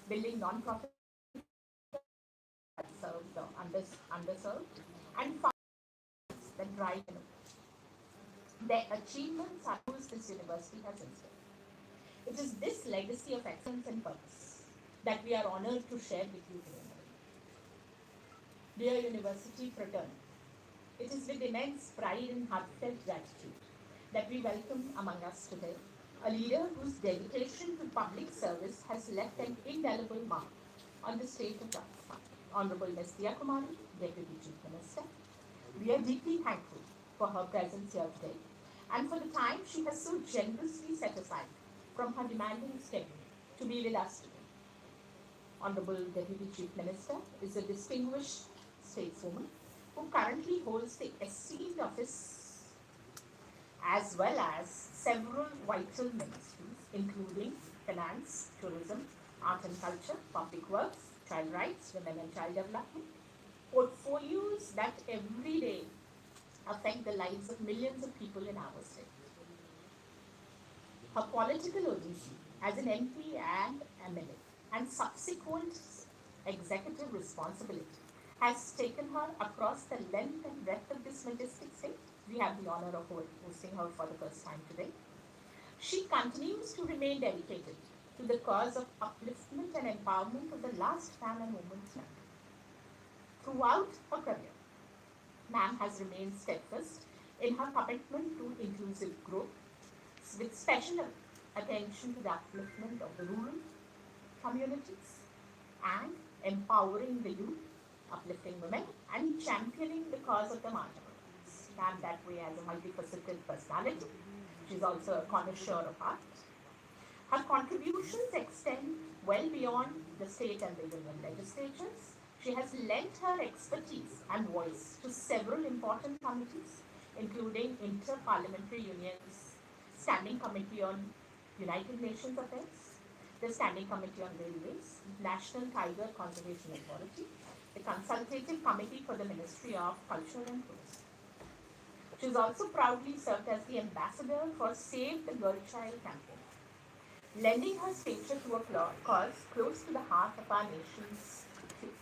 building non-profit that serve the underserved, and foundations that drive innovation. Their achievements are whose this university has inspired. It is this legacy of excellence and purpose that we are honored to share with you today. Dear University fraternity, it is with immense pride and heartfelt gratitude that we welcome among us today a leader whose dedication to public service has left an indelible mark on the state of Rajasthan. Honorable Ms. Diya, Deputy Chief Minister, we are deeply thankful for her presence here today and for the time she has so generously set aside from her demanding schedule to be with us today. Honorable Deputy Chief Minister is a distinguished stateswoman who currently holds the esteemed office as well as several vital ministries including finance, tourism, art and culture, public works, child rights, women and child development, portfolios that every day affect the lives of millions of people in our state. Her political audition as an MP and MLA and subsequent executive responsibility has taken her across the length and breadth of this majestic state. We have the honor of hosting her for the first time today. She continues to remain dedicated to the cause of upliftment and empowerment of the last man and woman's member. Throughout her career, Ma'am has remained steadfast in her commitment to inclusive growth, with special attention to the upliftment of the rural communities and empowering the youth, uplifting women, and championing the cause of the marginalized. Ma'am that way has a multifaceted personality. She's also a connoisseur of art. Her contributions extend well beyond the state and the union legislatures. She has lent her expertise and voice to several important committees, including Inter-Parliamentary Union's Standing Committee on United Nations Affairs, the Standing Committee on Railways, National Tiger Conservation Authority, the Consultative Committee for the Ministry of Culture and Tourism. She has also proudly served as the ambassador for Save the Girl Child campaign, lending her stature to a cause close to the heart of our nation's future.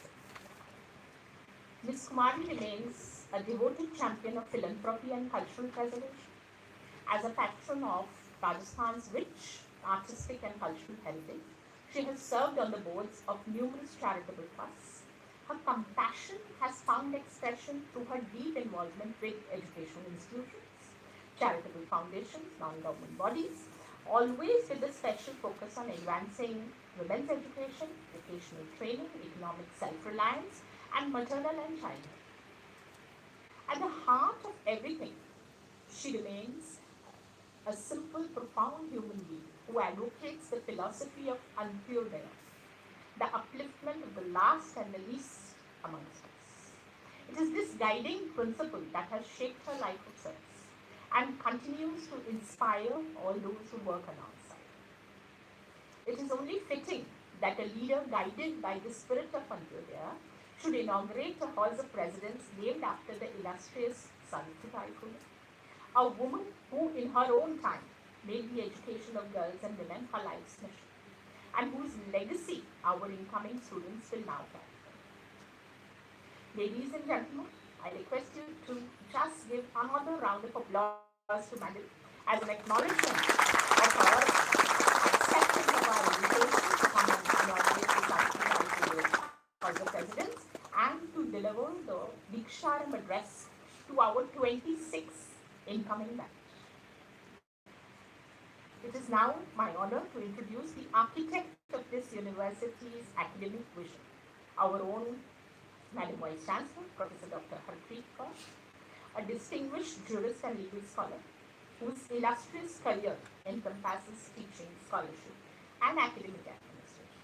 Ms. Kumari remains a devoted champion of philanthropy and cultural preservation. As a patron of Rajasthan's rich artistic and cultural heritage, she has served on the boards of numerous charitable trusts. Her compassion has found expression through her deep involvement with educational institutions, charitable foundations, non-government bodies, always with a special focus on advancing women's education, vocational training, economic self-reliance, and maternal and childhood. At the heart of everything, she remains a simple, profound human being who advocates the philosophy of Antyodaya, the upliftment of the last and the least amongst us. It is this guiding principle that has shaped her life of service and continues to inspire all those who work alongside. It is only fitting that a leader guided by the spirit of Antyodaya should inaugurate a halls of residence named after the illustrious Savitribai Phule, a woman who in her own time made the education of girls and women her life's mission, and whose legacy our incoming students will now carry. Ladies and gentlemen, I request you to just give another round of applause to Madam as an acknowledgement of her acceptance of our invitation to come and inaugurate the Savitribai Phule of Presidents and to deliver the Diksharam address to our 26th incoming batch. It is now my honor to introduce the architect of this university's academic vision, our own Madam Vice Chancellor, Professor Dr. Harpreet Kaur, a distinguished jurist and legal scholar whose illustrious career encompasses teaching, scholarship, and academic administration.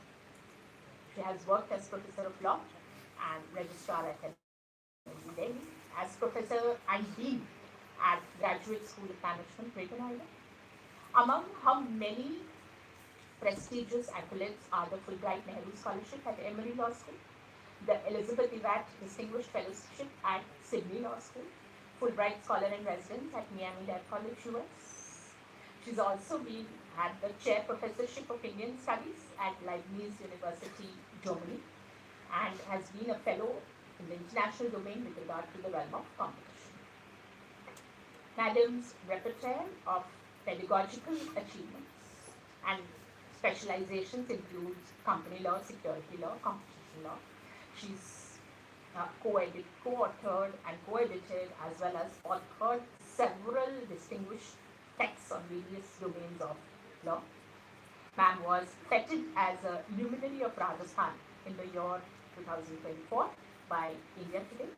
She has worked as Professor of Law and Registrar at MD Delhi, as Professor and Dean at Graduate School of Management, Greater Noida. Among her many prestigious accolades are the Fulbright Nehru Scholarship at Emory Law School, the Elizabeth Evatt Distinguished Fellowship at Sydney Law School, Fulbright Scholar in Residence at Miami-Dade College, US. She's also had the Chair Professorship of Indian Studies at Leibniz University, Germany, and has been a fellow in the international domain with regard to the realm of competition. Madam's repertoire of pedagogical achievements and specializations includes company law, security law, competition law. She's co-authored and co-edited as well as authored several distinguished texts on various domains of law. Ma'am was feted as a luminary of Rajasthan in the year 2024 by India Today.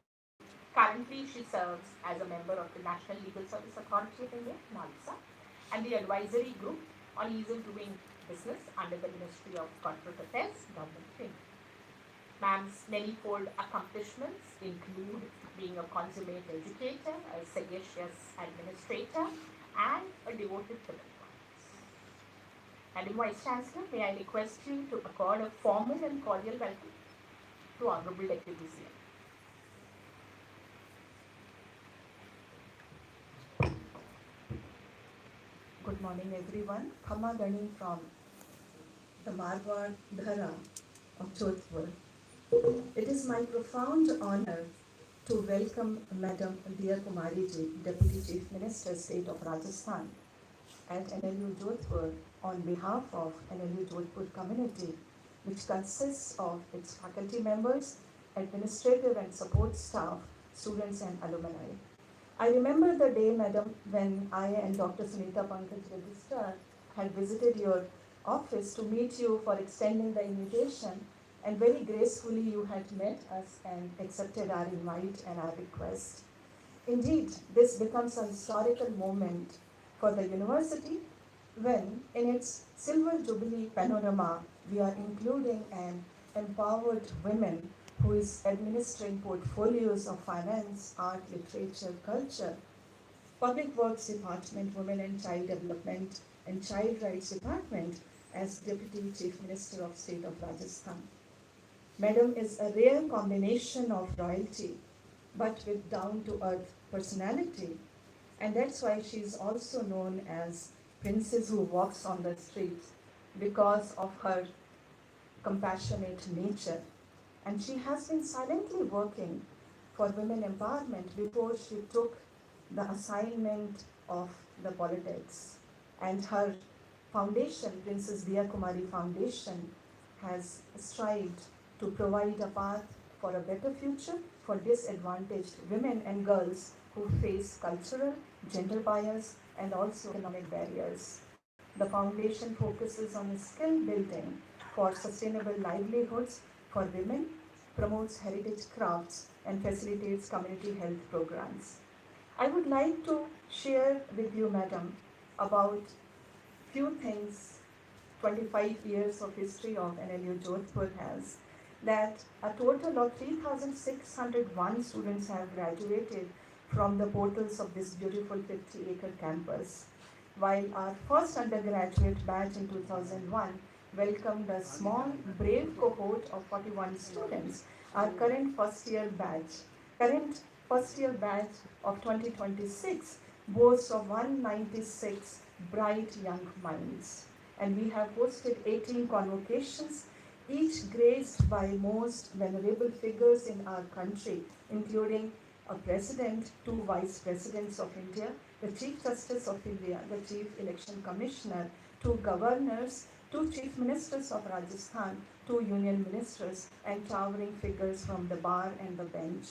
Currently, she serves as a member of the National Legal Service Authority of India, NALSA, and the advisory group on ease of doing business under the Ministry of Corporate Affairs, Government of India. Ma'am's manifold accomplishments include being a consummate educator, a sagacious administrator, and a devoted philanthropist. Madam Vice Chancellor, may I request you to accord a formal and cordial welcome to Honorable Deputy CM. Good morning, everyone. Khama Gani from the Marwar Dhara of Jodhpur. It is my profound honor to welcome Madam Diviya Kumariji, Deputy Chief Minister, State of Rajasthan, at NLU Jodhpur on behalf of NLU Jodhpur community, which consists of its faculty members, administrative and support staff, students and alumni. I remember the day, Madam, when I and Dr. Sunita Pankaj, Registrar, had visited your office to meet you for extending the invitation, and very gracefully you had met us and accepted our invite and our request. Indeed, this becomes a historical moment for the university when, in its Silver Jubilee panorama, we are including an empowered women who is administering portfolios of finance, art, literature, culture, Public Works Department, Women and Child Development, and Child Rights Department as Deputy Chief Minister of State of Rajasthan. Madam is a rare combination of royalty, but with down-to-earth personality, and that's why she is also known as Princess who walks on the streets because of her compassionate nature. And she has been silently working for women empowerment before she took the assignment of the politics. And her foundation, Princess Diviya Kumari Foundation, has strived to provide a path for a better future for disadvantaged women and girls who face cultural, gender bias, and also economic barriers. The foundation focuses on skill building for sustainable livelihoods for women, promotes heritage crafts, and facilitates community health programs. I would like to share with you, Madam, about few things 25 years of history of NLU Jodhpur has, that a total of 3,601 students have graduated from the portals of this beautiful 50-acre campus, while our first undergraduate batch in 2001 welcomed a small, brave cohort of 41 students. Our current first year batch of 2026 boasts of 196 bright young minds. And we have hosted 18 convocations, each graced by most venerable figures in our country, including a president, two vice presidents of India, the Chief Justice of India, the Chief Election Commissioner, two governors, two chief ministers of Rajasthan, two union ministers, and towering figures from the bar and the bench.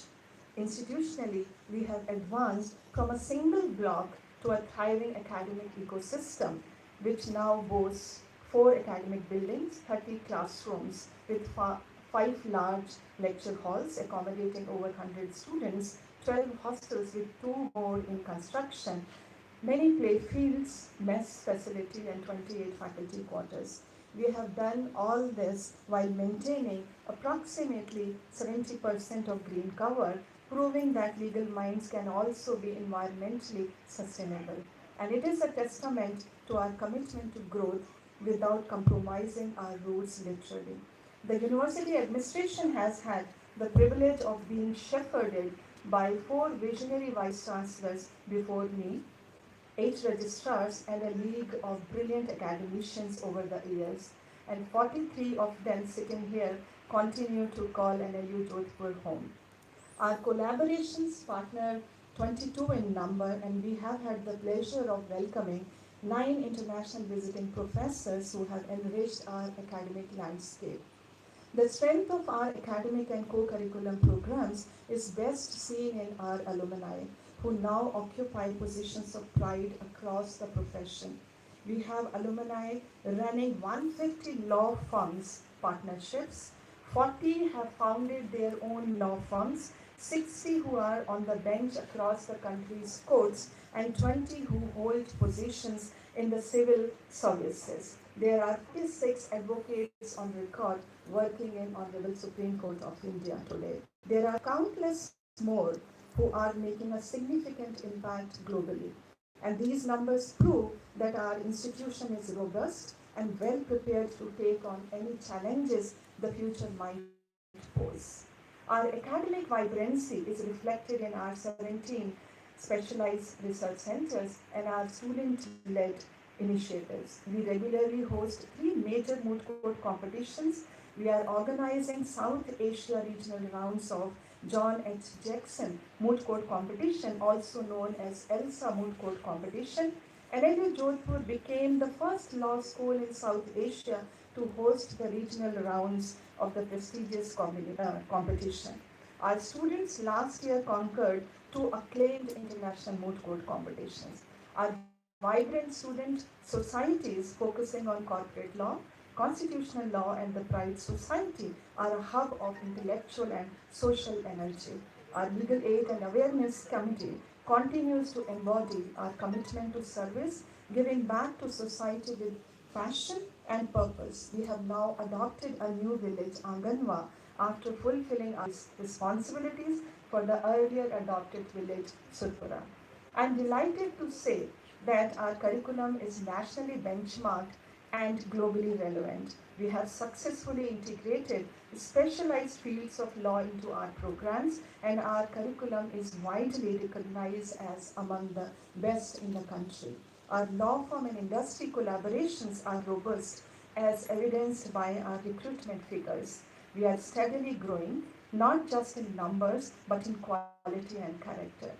Institutionally, we have advanced from a single block to a thriving academic ecosystem, which now boasts 4 academic buildings, 30 classrooms with 5 large lecture halls accommodating over 100 students, 12 hostels with 2 more in construction, many play fields, mess facility, and 28 faculty quarters. We have done all this while maintaining approximately 70% of green cover, proving that legal minds can also be environmentally sustainable. And it is a testament to our commitment to growth without compromising our roots literally. The university administration has had the privilege of being shepherded by 4 visionary vice chancellors before me, 8 registrars, and a league of brilliant academicians over the years. and 43 of them sitting here continue to call NLU Jodhpur home. Our collaborations partner 22 in number, and we have had the pleasure of welcoming 9 international visiting professors who have enriched our academic landscape. The strength of our academic and co-curriculum programs is best seen in our alumni, who now occupy positions of pride across the profession. We have alumni running 150 law firms partnerships, 40 have founded their own law firms, 60 who are on the bench across the country's courts, and 20 who hold positions in the civil services. There are 56 advocates on record working in Honorable Supreme Court of India today. There are countless more who are making a significant impact globally. And these numbers prove that our institution is robust and well prepared to take on any challenges the future might pose. Our academic vibrancy is reflected in our 17 specialized research centers and our student-led initiatives. We regularly host 3 major moot court competitions. We are organizing South Asia regional rounds of John H. Jackson Moot Court Competition, also known as ELSA Moot Court Competition. NLU Jodhpur became the first law school in South Asia to host the regional rounds of the prestigious competition. Our students last year conquered 2 acclaimed international moot court competitions. Our vibrant student societies focusing on corporate law, constitutional law, and the private society are a hub of intellectual and social energy. Our Legal Aid and Awareness Committee continues to embody our commitment to service, giving back to society with passion and purpose. We have now adopted a new village, Anganwa, after fulfilling our responsibilities for the earlier adopted village, Surpura. I am delighted to say that our curriculum is nationally benchmarked and globally relevant. We have successfully integrated specialized fields of law into our programs, and our curriculum is widely recognized as among the best in the country. Our law firm and industry collaborations are robust, as evidenced by our recruitment figures. We are steadily growing, not just in numbers, but in quality and character.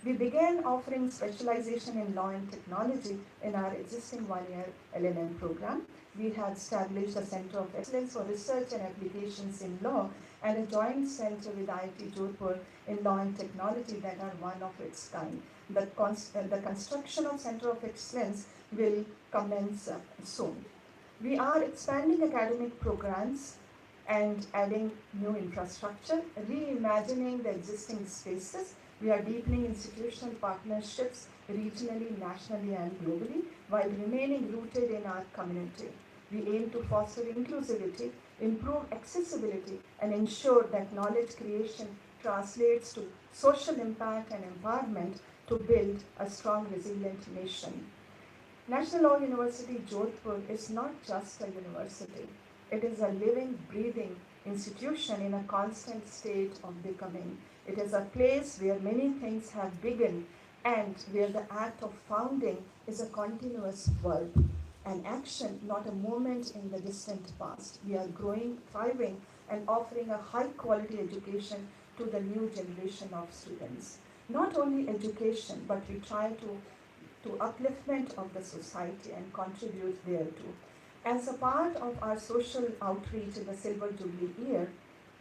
We began offering specialization in law and technology in our existing one-year LLM program. We have established a Center of Excellence for Research and Applications in Law and a joint center with IIT Jodhpur in Law and Technology that are one of its kind. The construction of Center of Excellence will commence soon. We are expanding academic programs and adding new infrastructure, reimagining the existing spaces. We are deepening institutional partnerships regionally, nationally, and globally while remaining rooted in our community. We aim to foster inclusivity, improve accessibility, and ensure that knowledge creation translates to social impact and empowerment to build a strong, resilient nation. National Law University Jodhpur is not just a university. It is a living, breathing institution in a constant state of becoming. It is a place where many things have begun and where the act of founding is a continuous verb, an action, not a moment in the distant past. We are growing, thriving, and offering a high-quality education to the new generation of students. Not only education, but we try to upliftment of the society and contribute thereto. As a part of our social outreach in the Silver Jubilee year,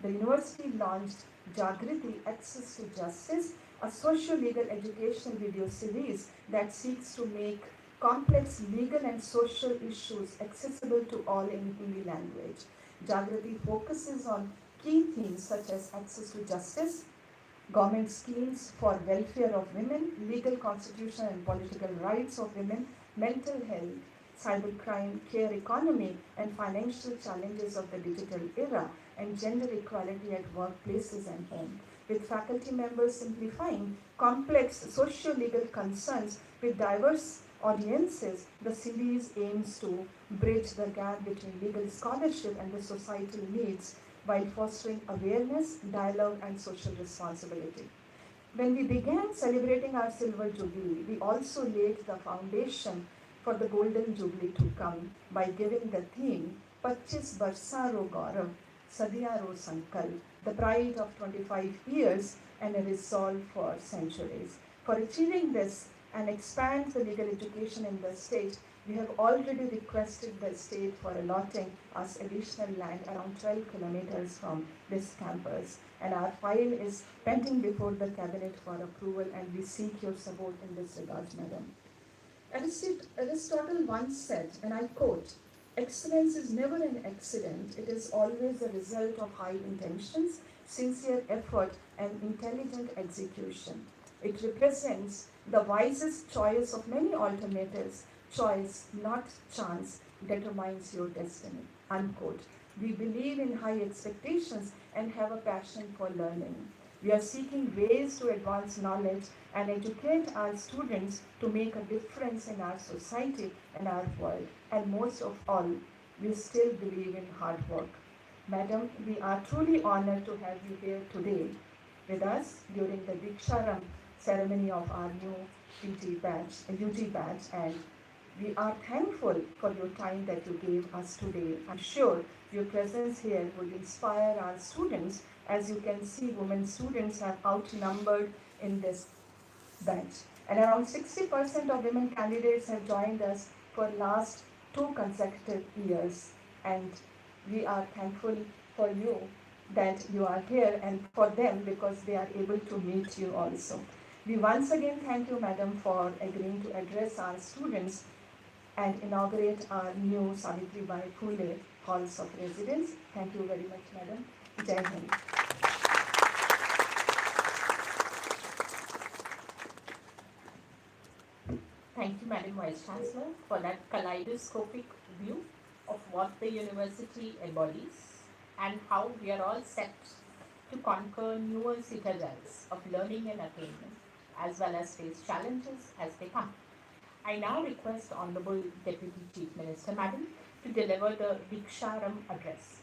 the university launched Jagriti Access to Justice, a socio-legal education video series that seeks to make complex legal and social issues accessible to all in Hindi language. Jagriti focuses on key themes such as access to justice, government schemes for welfare of women, legal constitutional and political rights of women, mental health, cybercrime, care economy, and financial challenges of the digital era, and gender equality at workplaces and home. With faculty members simplifying complex socio-legal concerns with diverse audiences, the series aims to bridge the gap between legal scholarship and the societal needs while fostering awareness, dialogue, and social responsibility. When we began celebrating our Silver Jubilee, we also laid the foundation for the Golden Jubilee to come by giving the theme 25 Barsaro Gaurav, Sadiyaro Sankal, the pride of 25 years and a resolve for centuries. For achieving this and expand the legal education in the state, we have already requested the state for allotting us additional land around 12 kilometers from this campus. And our file is pending before the cabinet for approval, and we seek your support in this regard, madam. Aristotle once said, and I quote, "Excellence is never an accident, it is always the result of high intentions, sincere effort, and intelligent execution. It represents the wisest choice of many alternatives. Choice, not chance, determines your destiny." Unquote. We believe in high expectations and have a passion for learning. We are seeking ways to advance knowledge and educate our students to make a difference in our society and our world. And most of all, we still believe in hard work. Madam, we are truly honored to have you here today with us during the Diksharam ceremony of our new UT batch, and we are thankful for your time that you gave us today. I'm sure your presence here would inspire our students. As you can see, women students have outnumbered in this batch. And around 60% of women candidates have joined us for last 2 consecutive years. And we are thankful for you that you are here, and for them because they are able to meet you also. We once again thank you, madam, for agreeing to address our students and inaugurate our new Savitribai Phule halls of residence. Thank you very much, madam. Jai Hind. Thank you, Madam Vice Chancellor, for that kaleidoscopic view of what the university embodies and how we are all set to conquer newer citadels of learning and attainment, as well as face challenges as they come. I now request Honorable Deputy Chief Minister, Madam, to deliver the Diksharam address.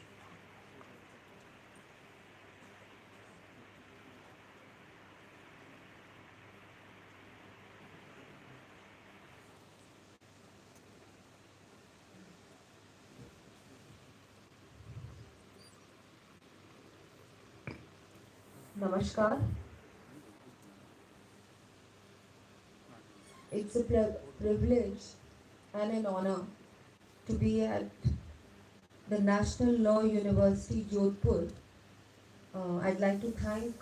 Namaskar. It's a privilege and an honor to be at the National Law University, Jodhpur. I'd like to thank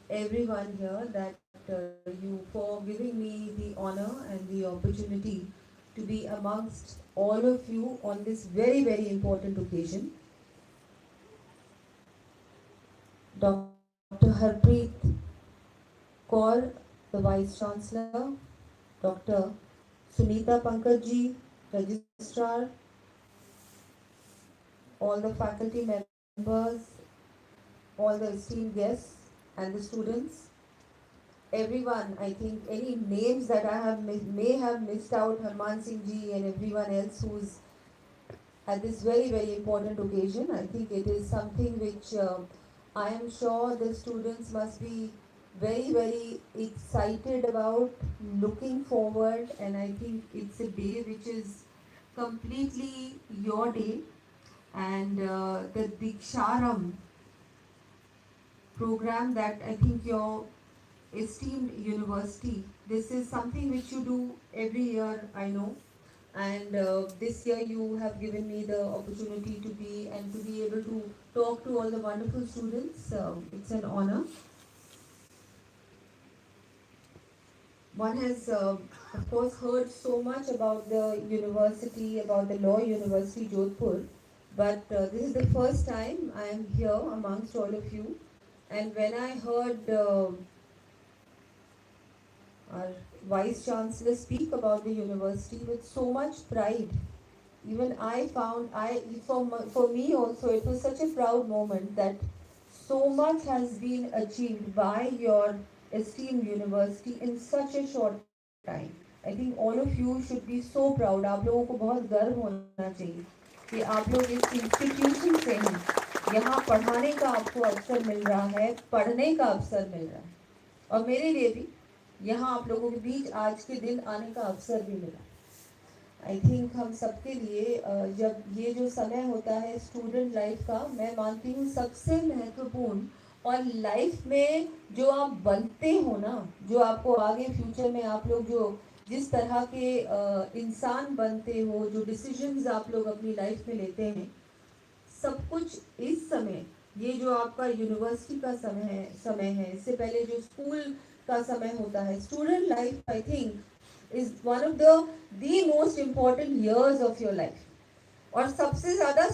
everyone here that you for giving me the honor and the opportunity to be amongst all of you on this very, very important occasion. Dr. Harpreet Kaur, the Vice Chancellor, Dr. Sunita Pankaj, Registrar, all the faculty members, all the esteemed guests and the students, everyone, I think any names that I may have missed out, Harman Singh ji and everyone else who's at this very, very important occasion. I think it is something which I am sure the students must be very, very excited about, looking forward, and I think it's a day which is completely your day. And the Diksharam program that I think your esteemed university, this is something which you do every year, I know. And this year you have given me the opportunity to be able to talk to all the wonderful students. It's an honor. One has, of course, heard so much about the university, about the Law University Jodhpur, but this is the first time I am here amongst all of you. And when I heard our Vice Chancellor speak about the university with so much pride, even I found, for me also, it was such a proud moment that so much has been achieved by your esteemed university in such a short time. I think all of you should be so proud. आप लोगों को बहुत गर्व होना चाहिए कि आप लोग इस इंस्टीट्यूशन से ही यहाँ पढ़ाने का आपको अवसर मिल रहा है, पढ़ने का अवसर मिल रहा है, और मेरे लिए भी यहाँ आप लोगों के बीच आज के दिन आने का अवसर भी मिला. आई थिंक हम सबके लिए जब ये जो समय होता है स्टूडेंट लाइफ का, मैं मानती हूँ सबसे महत्वपूर्ण, और लाइफ में जो आप बनते हो ना, जो आपको आगे फ्यूचर में आप लोग जो जिस तरह के इंसान बनते हो, जो डिसीजंस आप लोग अपनी लाइफ में लेते हैं, सब कुछ इस समय, ये जो आपका यूनिवर्सिटी का समय है, इससे पहले जो स्कूल का समय होता है, student life I think is one of the most important years of your life. और सबसे ज़्यादा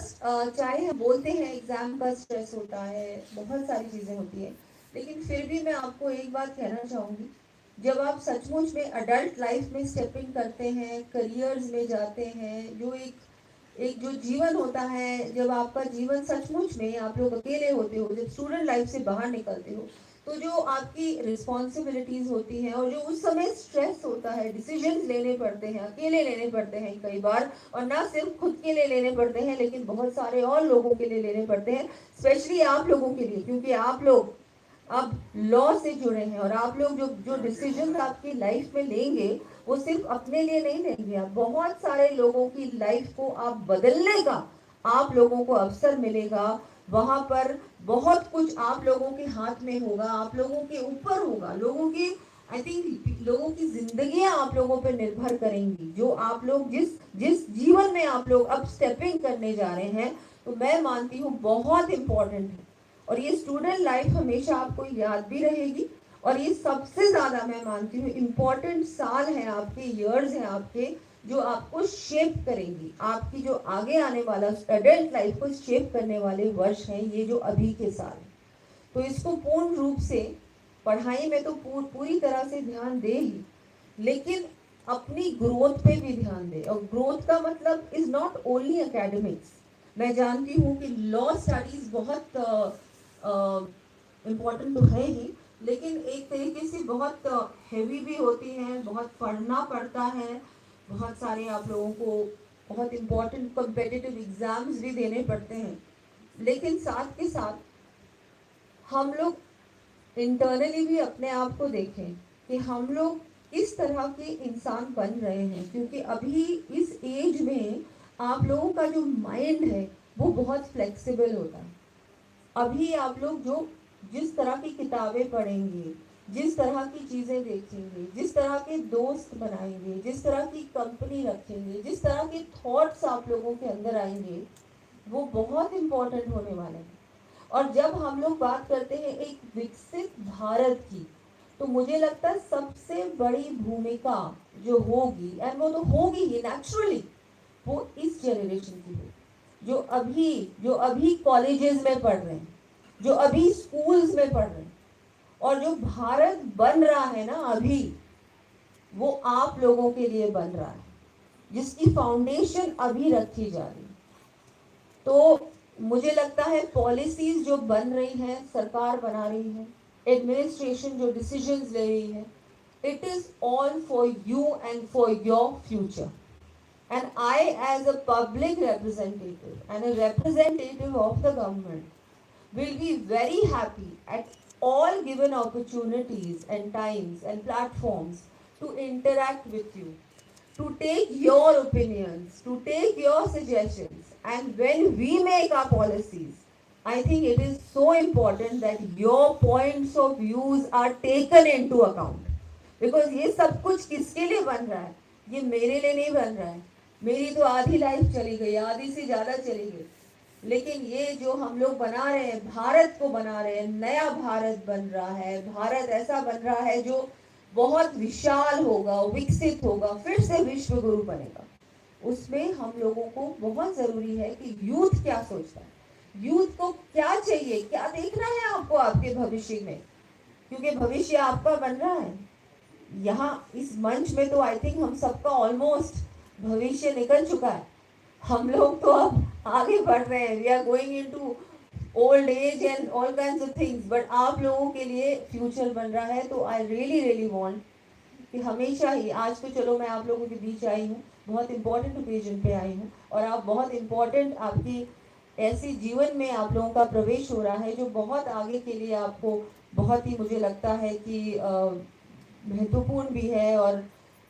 चाहे हम बोलते हैं एग्ज़ाम का स्ट्रेस होता है, बहुत सारी चीज़ें होती है, लेकिन फिर भी मैं आपको एक बात कहना चाहूँगी, जब आप सचमुच में अडल्ट लाइफ में स्टेपिंग करते हैं, करियर्स में जाते हैं, जो एक जो जीवन होता है, जब आपका जीवन सचमुच में आप लोग अकेले होते हो, जब स्टूडेंट लाइफ से बाहर निकलते हो, तो जो आपकी रिस्पॉन्सिबिलिटीज होती हैं और जो उस समय स्ट्रेस होता है, डिसीजंस लेने पड़ते हैं, अकेले लेने पड़ते हैं कई बार, और ना सिर्फ खुद के लिए लेने पड़ते हैं लेकिन बहुत सारे और लोगों के लिए लेने पड़ते हैं, स्पेशली आप लोगों के लिए, क्योंकि आप लोग अब लॉ से जुड़े हैं और आप लोग जो जो डिसीजन आपकी लाइफ में लेंगे वो सिर्फ अपने लिए नहीं लेंगे, आप बहुत सारे लोगों की लाइफ को आप बदलने का आप लोगों को अवसर मिलेगा। वहां पर बहुत कुछ आप लोगों के हाथ में होगा, आप लोगों के ऊपर होगा, लोगों की आई थिंक लोगों की जिंदगियां आप लोगों पर निर्भर करेंगी, जो आप लोग जिस जिस जीवन में आप लोग अब स्टेपिंग करने जा रहे हैं, तो मैं मानती हूँ बहुत इंपॉर्टेंट है। और ये स्टूडेंट लाइफ हमेशा आपको याद भी रहेगी, और ये सबसे ज़्यादा मैं मानती हूँ इम्पॉर्टेंट साल हैं आपके, ईयर्स हैं आपके, जो आपको शेप करेंगी, आपकी जो आगे आने वाला एडल्ट लाइफ को शेप करने वाले वर्ष हैं ये जो अभी के साल। तो इसको पूर्ण रूप से पढ़ाई में तो पूरी तरह से ध्यान दे ही, लेकिन अपनी ग्रोथ पे भी ध्यान दे। और ग्रोथ का मतलब इज नॉट ओनली एकेडमिक्स। मैं जानती हूँ कि लॉ स्टडीज बहुत इम्पोर्टेंट तो है ही, लेकिन एक तरीके से बहुत हैवी भी होती हैं, बहुत पढ़ना पड़ता है, बहुत सारे आप लोगों को बहुत इम्पोर्टेंट कॉम्पिटिटिव एग्जाम्स भी देने पड़ते हैं। लेकिन साथ के साथ हम लोग इंटरनली भी अपने आप को देखें कि हम लोग किस तरह के इंसान बन रहे हैं, क्योंकि अभी इस एज में आप लोगों का जो माइंड है वो बहुत फ्लेक्सिबल होता है। अभी आप लोग जो जिस तरह की किताबें पढ़ेंगे, जिस तरह की चीज़ें देखेंगे, जिस तरह के दोस्त बनाएंगे, जिस तरह की कंपनी रखेंगे, जिस तरह के थॉट्स आप लोगों के अंदर आएंगे, वो बहुत इम्पोर्टेंट होने वाले हैं। और जब हम लोग बात करते हैं एक विकसित भारत की, तो मुझे लगता है सबसे बड़ी भूमिका जो होगी, एंड वो तो होगी ही नेचुरली, वो इस जनरेशन की होगी, जो अभी कॉलेजेस में पढ़ रहे हैं, जो अभी स्कूल्स में पढ़ रहे हैं, और जो भारत बन रहा है ना अभी, वो आप लोगों के लिए बन रहा है, जिसकी फाउंडेशन अभी रखी जा रही है। तो मुझे लगता है पॉलिसीज जो बन रही हैं, सरकार बना रही है, एडमिनिस्ट्रेशन जो डिसीजंस ले रही है, it is all for you and for your future. And I, as a public representative and a representative of the government, will be very happy at all given opportunities and times and platforms to interact with you, to take your opinions, to take your suggestions. And when we make our policies, I think it is so important that your points of views are taken into account. Because ये सब कुछ किसके लिए बन रहा है? ये मेरे लिए नहीं बन रहा है। मेरी तो आधी लाइफ चली गई, आधी से ज़्यादा चली गई, लेकिन ये जो हम लोग बना रहे हैं, भारत को बना रहे हैं, नया भारत बन रहा है, भारत ऐसा बन रहा है जो बहुत विशाल होगा, विकसित होगा, फिर से विश्व गुरु बनेगा। उसमें हम लोगों को बहुत ज़रूरी है कि यूथ क्या सोचता है, यूथ को क्या चाहिए, क्या देखना है आपको आपके भविष्य में, क्योंकि भविष्य आपका बन रहा है। यहाँ इस मंच में तो आई थिंक हम सबका ऑलमोस्ट भविष्य निकल चुका है, हम लोग तो अब आगे बढ़ रहे हैं, we are going into old age and all kinds of things, but आप लोगों के लिए फ्यूचर बन रहा है। तो आई रियली वांट कि हमेशा ही, आज तो चलो मैं आप लोगों के बीच आई हूँ, बहुत इंपॉर्टेंट ओकेजन पे आई हूँ, और आप बहुत इंपॉर्टेंट, आपकी ऐसी जीवन में आप लोगों का प्रवेश हो रहा है जो बहुत आगे के लिए आपको बहुत ही, मुझे लगता है कि महत्वपूर्ण भी है, और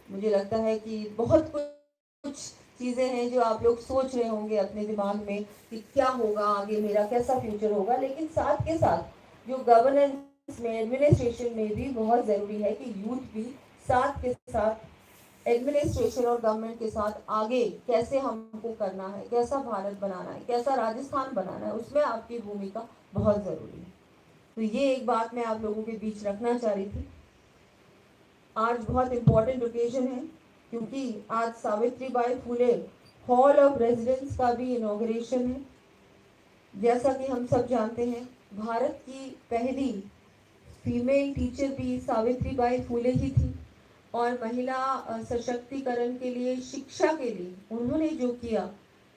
मुझे लगता है कि बहुत कुछ चीज़ें हैं जो आप लोग सोच रहे होंगे अपने दिमाग में कि क्या होगा आगे, मेरा कैसा फ्यूचर होगा, लेकिन साथ के साथ जो गवर्नेंस में, एडमिनिस्ट्रेशन में भी बहुत ज़रूरी है कि यूथ भी साथ के साथ एडमिनिस्ट्रेशन और गवर्नमेंट के साथ आगे कैसे हमको करना है, कैसा भारत बनाना है, कैसा राजस्थान बनाना है, उसमें आपकी भूमिका बहुत ज़रूरी है। तो ये एक बात मैं आप लोगों के बीच रखना चाह रही थी। आज बहुत इम्पोर्टेंट ओकेजन है क्योंकि आज Savitribai Phule hall of residence का भी इनॉग्रेशन है। जैसा कि हम सब जानते हैं, भारत की पहली फीमेल टीचर भी सावित्रीबाई फुले ही थी और महिला सशक्तिकरण के लिए, शिक्षा के लिए उन्होंने जो किया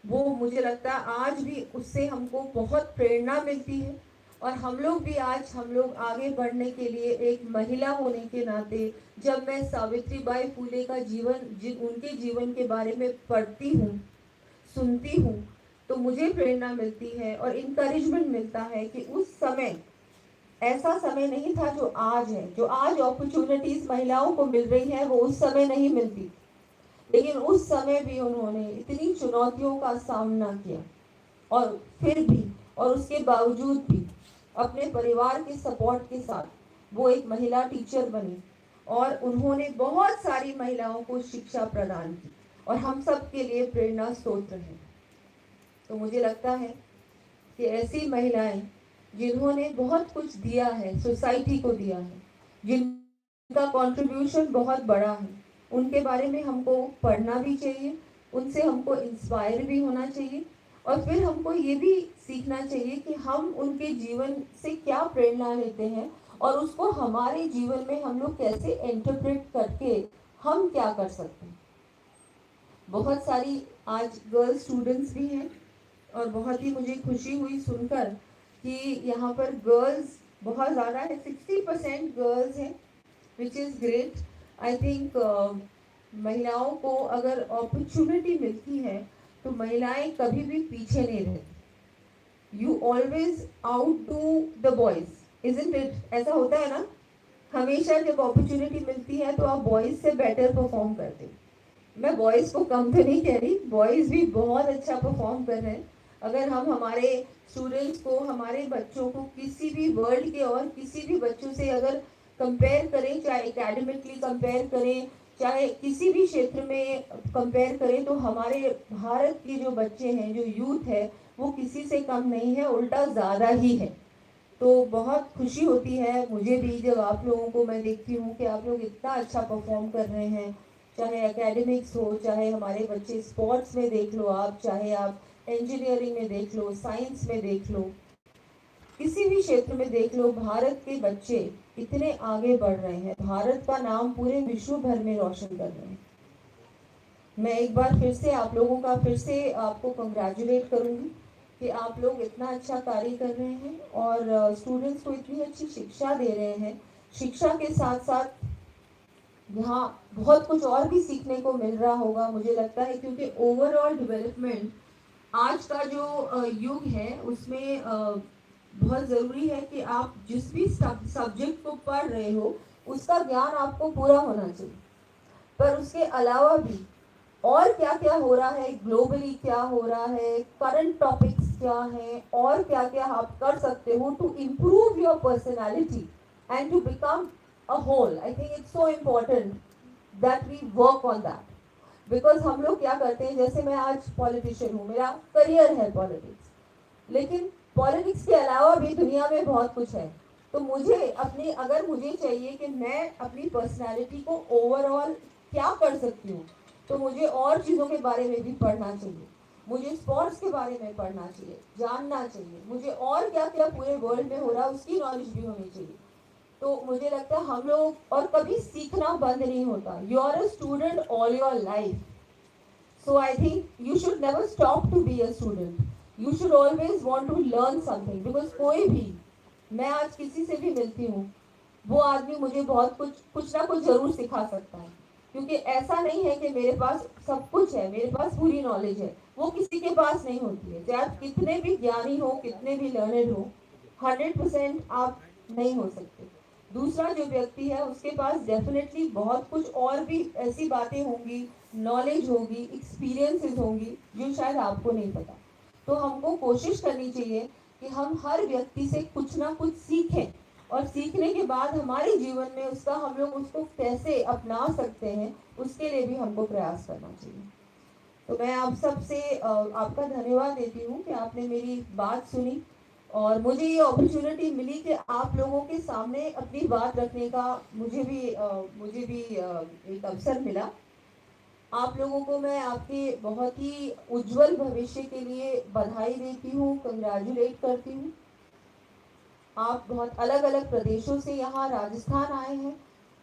वो मुझे लगता है आज भी उससे हमको बहुत प्रेरणा मिलती है। और हम लोग आगे बढ़ने के लिए एक महिला होने के नाते जब मैं सावित्रीबाई फुले का उनके जीवन के बारे में पढ़ती हूँ, सुनती हूँ, तो मुझे प्रेरणा मिलती है और इनकरेजमेंट मिलता है कि उस समय ऐसा समय नहीं था जो आज है। जो आज अपॉर्चुनिटीज महिलाओं को मिल रही है वो उस समय नहीं मिलती, लेकिन उस समय भी उन्होंने इतनी चुनौतियों का सामना किया और फिर भी और उसके बावजूद भी अपने परिवार के सपोर्ट के साथ वो एक महिला टीचर बनी और उन्होंने बहुत सारी महिलाओं को शिक्षा प्रदान की और हम सब के लिए प्रेरणा स्रोत रहे। तो मुझे लगता है कि ऐसी महिलाएं जिन्होंने बहुत कुछ दिया है, सोसाइटी को दिया है, जिनका कंट्रीब्यूशन बहुत बड़ा है, उनके बारे में हमको पढ़ना भी चाहिए, उनसे हमको इंस्पायर भी होना चाहिए और फिर हमको ये भी सीखना चाहिए कि हम उनके जीवन से क्या प्रेरणा लेते हैं और उसको हमारे जीवन में हम लोग कैसे इंटरप्रेट करके हम क्या कर सकते हैं। बहुत सारी आज गर्ल्स स्टूडेंट्स भी हैं और बहुत ही मुझे खुशी हुई सुनकर कि यहाँ पर गर्ल्स बहुत ज़्यादा है, 60% गर्ल्स हैं, which is great. I think महिलाओं को अगर अपॉर्चुनिटी मिलती है तो महिलाएं कभी भी पीछे नहीं रहती। You always out do the boys, isn't it? ऐसा होता है ना, हमेशा जब अपॉर्चुनिटी मिलती है तो आप बॉयज से बेटर परफॉर्म करते हो। मैं बॉयज़ को कम तो नहीं कह रही, बॉयज़ भी बहुत अच्छा परफॉर्म कर रहे हैं। अगर हम हमारे स्टूडेंट्स को, हमारे बच्चों को किसी भी वर्ल्ड के और किसी भी बच्चों से अगर कंपेयर करें, चाहे एकेडमिकली कंपेयर करें, चाहे किसी भी क्षेत्र में कंपेयर करें, तो हमारे भारत के जो बच्चे हैं, जो यूथ है, वो किसी से कम नहीं है, उल्टा ज़्यादा ही है। तो बहुत खुशी होती है मुझे भी जब आप लोगों को मैं देखती हूँ कि आप लोग इतना अच्छा परफॉर्म कर रहे हैं, चाहे एकेडमिक्स हो, चाहे हमारे बच्चे स्पोर्ट्स में देख लो आप, चाहे आप इंजीनियरिंग में देख लो, साइंस में देख लो, किसी भी क्षेत्र में देख लो, भारत के बच्चे इतने आगे बढ़ रहे हैं, भारत का नाम पूरे विश्व भर में रोशन कर रहे हैं। मैं एक बार फिर से आप लोगों का फिर से आपको कंग्रेचुलेट करूंगी कि आप लोग इतना अच्छा कार्य कर रहे हैं और स्टूडेंट्स को इतनी अच्छी शिक्षा दे रहे हैं। शिक्षा के साथ साथ यहाँ बहुत कुछ और भी सीखने को मिल रहा होगा मुझे लगता है, क्योंकि ओवरऑल डेवलपमेंट आज का जो युग है उसमें बहुत ज़रूरी है कि आप जिस भी सब्जेक्ट को पढ़ रहे हो उसका ज्ञान आपको पूरा होना चाहिए, पर उसके अलावा भी और क्या क्या हो रहा है, ग्लोबली क्या हो रहा है, करंट टॉपिक्स क्या हैं और क्या क्या आप कर सकते हो to improve your personality and to become a whole. I think it's so important that we work on that, because हम लोग क्या करते हैं, जैसे मैं आज पॉलिटिशियन हूँ, मेरा करियर है पॉलिटिक्स, लेकिन पॉलिटिक्स के अलावा भी दुनिया में बहुत कुछ है। तो अगर मुझे चाहिए कि मैं अपनी पर्सनैलिटी को ओवरऑल क्या कर सकती हूँ, तो मुझे और चीज़ों के बारे में भी पढ़ना चाहिए, मुझे स्पोर्ट्स के बारे में पढ़ना चाहिए, जानना चाहिए, मुझे और क्या क्या पूरे वर्ल्ड में हो रहा है उसकी नॉलेज भी होनी चाहिए। तो मुझे लगता है हम लोग, और कभी सीखना बंद नहीं होता, you are a student all your life, so I think you should never stop to be a student, you should always want to learn something, because कोई भी, मैं आज किसी से भी मिलती हूँ, वो आदमी मुझे बहुत कुछ ना कुछ जरूर सिखा सकता है, क्योंकि ऐसा नहीं है कि मेरे पास सब कुछ है, मेरे पास पूरी नॉलेज है, वो किसी के पास नहीं होती है। चाहे आप कितने भी ज्ञानी हो, कितने भी लर्नड हो, 100% आप नहीं हो सकते। दूसरा जो व्यक्ति है उसके पास डेफिनेटली बहुत कुछ और भी ऐसी बातें होंगी नॉलेज होगी, एक्सपीरियंसेस होंगी जो शायद आपको नहीं पता। तो हमको कोशिश करनी चाहिए कि हम हर व्यक्ति से कुछ ना कुछ सीखें, और सीखने के बाद हमारे जीवन में उसका हम लोग उसको कैसे अपना सकते हैं, उसके लिए भी हमको प्रयास करना चाहिए। तो मैं आप सबसे आपका धन्यवाद देती हूँ कि आपने मेरी बात सुनी, और मुझे ये अपॉर्चुनिटी मिली कि आप लोगों के सामने अपनी बात रखने का मुझे भी एक अवसर मिला। आप लोगों को मैं आपके बहुत ही उज्जवल भविष्य के लिए बधाई देती हूँ, कंग्रेचुलेट करती हूँ। आप बहुत अलग अलग प्रदेशों से यहाँ राजस्थान आए हैं।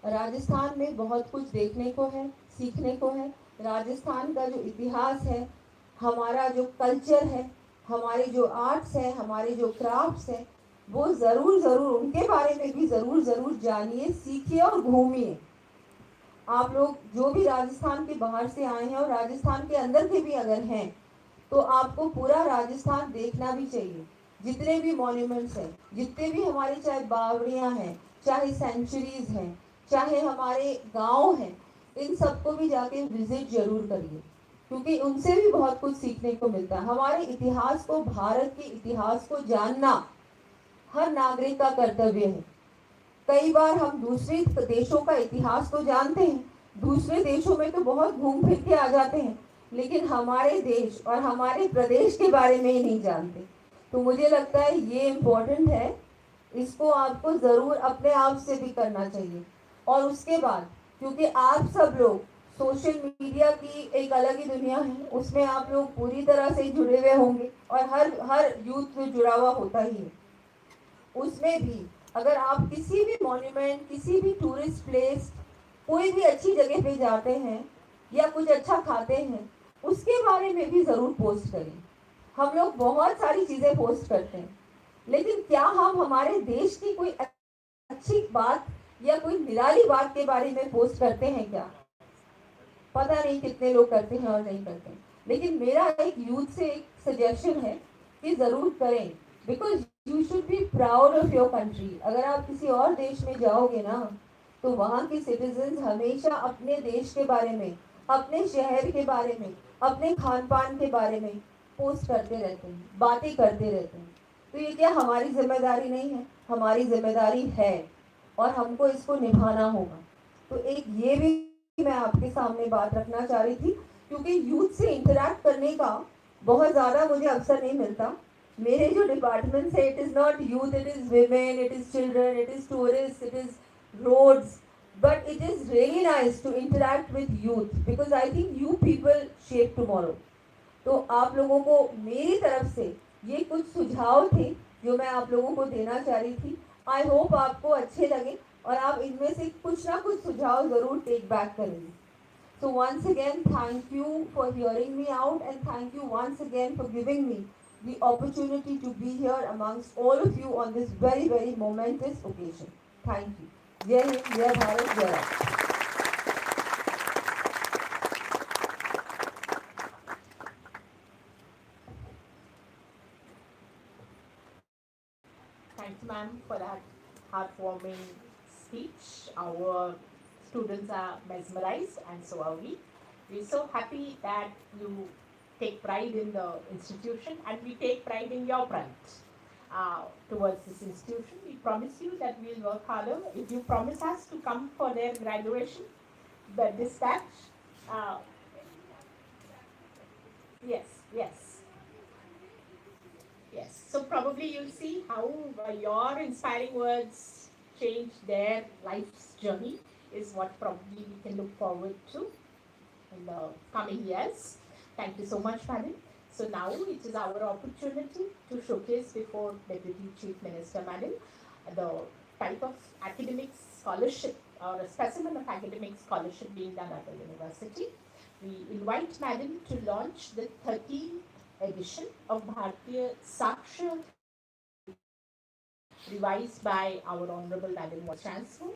राजस्थान में बहुत कुछ देखने को है, सीखने को है। राजस्थान का जो इतिहास है, हमारा जो कल्चर है, हमारे जो आर्ट्स है, हमारे जो क्राफ्ट्स हैं, वो ज़रूर ज़रूर उनके बारे में भी ज़रूर ज़रूर जानिए, सीखिए और घूमिए। आप लोग जो भी राजस्थान के बाहर से आए हैं और राजस्थान के अंदर के भी अगर हैं, तो आपको पूरा राजस्थान देखना भी चाहिए। जितने भी मॉन्यूमेंट्स हैं, जितने भी हमारे चाहे बावड़ियाँ हैं, चाहे सेंचुरीज हैं, चाहे हमारे गांव हैं, इन सबको भी जाके विजिट जरूर करिए, क्योंकि उनसे भी बहुत कुछ सीखने को मिलता है। हमारे इतिहास को, भारत के इतिहास को जानना हर नागरिक का कर्तव्य है। कई बार हम दूसरे देशों का इतिहास तो जानते हैं, दूसरे देशों में तो बहुत घूम फिर के आ जाते हैं, लेकिन हमारे देश और हमारे प्रदेश के बारे में ही नहीं जानते। तो मुझे लगता है ये इम्पोर्टेंट है, इसको आपको ज़रूर अपने आप से भी करना चाहिए। और उसके बाद, क्योंकि आप सब लोग सोशल मीडिया की एक अलग ही दुनिया है, उसमें आप लोग पूरी तरह से जुड़े हुए होंगे, और हर हर यूथ में जुड़ा हुआ होता ही है। उसमें भी अगर आप किसी भी मॉन्यूमेंट, किसी भी टूरिस्ट प्लेस, कोई भी अच्छी जगह पे जाते हैं या कुछ अच्छा खाते हैं, उसके बारे में भी ज़रूर पोस्ट करें। हम लोग बहुत सारी चीज़ें पोस्ट करते हैं, लेकिन क्या हम हमारे देश की कोई अच्छी बात या कोई निराली बात के बारे में पोस्ट करते हैं क्या? पता नहीं कितने लोग करते हैं और नहीं करते हैं। लेकिन मेरा एक यूथ से एक सजेशन है कि ज़रूर करें, because you should be proud of your country. अगर आप किसी और देश में जाओगे ना, तो वहाँ के सिटीजन्स हमेशा अपने देश के बारे में, अपने शहर के बारे में, अपने खान पान के बारे में पोस्ट करते रहते हैं, बातें करते रहते हैं। तो ये क्या हमारी जिम्मेदारी नहीं है? हमारी जिम्मेदारी है, और हमको इसको निभाना होगा। तो एक ये भी मैं आपके सामने बात रखना चाह रही थी, क्योंकि यूथ से इंटरैक्ट करने का बहुत ज़्यादा मुझे अवसर नहीं मिलता। मेरे जो डिपार्टमेंट है, it is not youth, it is women, it is children, it is tourist, it is roads, but it is really nice to interact with youth, because I think you people shape tomorrow. तो आप लोगों को मेरी तरफ से ये कुछ सुझाव थे जो मैं आप लोगों को देना चाह रही थी। आई होप आपको अच्छे लगे, और आप इनमें से कुछ ना कुछ सुझाव ज़रूर टेक बैक करेंगे। So once again, thank you for hearing me out, and thank you once again for giving me the opportunity to be here amongst all of you on this very, very momentous occasion. Thank you. Jai Hind, Jai Bharat, Jai Ram. Thank you, ma'am, for that heartwarming speech. Our students are mesmerized, and so are we. We're so happy that you take pride in the institution, and we take pride in your pride towards this institution. We promise you that we'll work harder. If you promise us to come for their graduation, the dispatch, uh, yes, yes. Yes, so probably you'll see how your inspiring words change their life's journey, is what probably we can look forward to in the coming years. Thank you so much, madam. So now it is our opportunity to showcase before Deputy Chief Minister, madam, the type of academic scholarship or a specimen of academic scholarship being done at the university. We invite madam to launch the 13th edition of Bharatiya Sakshar revised by our Honorable Madam Vice Chancellor.